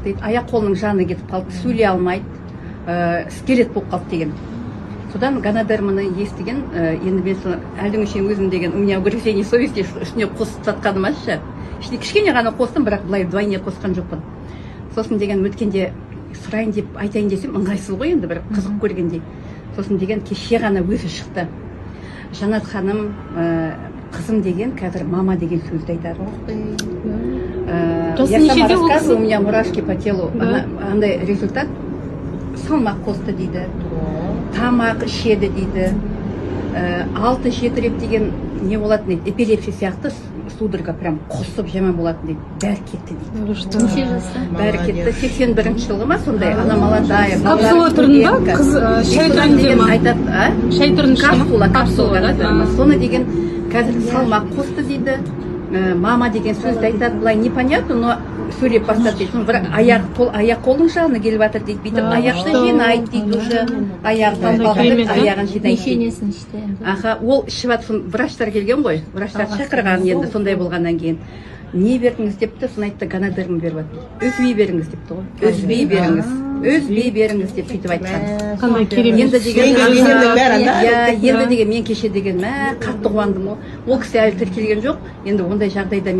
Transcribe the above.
дейді, аяқ қолының жаны кетіп қалды, сөйлей алмайды, скелет болып қалды деген. Содан гонодерманы естіген, енді мен соны әлдің өзім деген, у меня угрызение совести үстіне қосып сатқаным ше. Ішіне кішкене ғана қостым, бірақ былай двойне қосқан жоқпын. Сосын деген өткенде сұрайын деп айтайын десем, ыңғайсыз ғой енді, бір қызық көргендей. Сосын деген кеше ғана өзі шықты. Жанат ханым, қызым деген қазір мама деген сөзді айтады. Я сама рассказываю, у меня мурашки по телу. Андай результат, салмақ қосты дейді, тамақ ішеді дейді, 6-7 рет деген не болатын дейді, эпилепсия сияқты судорога прям қосып жаман болатын дейді, бәрі кетті дейді. Неше жаста? Бәрі кетті. 81 жылғы ма сондай, ана молодая. Капсула түрінде, қыз шай түрінде ма? Шай түрінде капсула. Соны деген қазір салмақ қосты дейді, мама деген сөзді айтады, былай непонятно, но сөйлеп бастады дейді. Бірақ аяқ қолың жаны келіп жатыр дейді, бүйтіп аяқты жинайды дейді уже, аяғын жинайды. Нешенесін ішті. Аха, ол ішіп жатсын, врачтар келген ғой, врачтар шақырған енді сондай болғаннан кейін. Не бердіңіз депті, соны айтты, гонодерм беріп жатыр. Үзбей беріңіз депті ғой. Үзбей беріңіз деп сөйтіп айтқан. Қандай керемет. Енді деген мен кеше деген қатты қуандым ғой. Ол кісі әлі тіркелген жоқ. Енді ондай жағдайда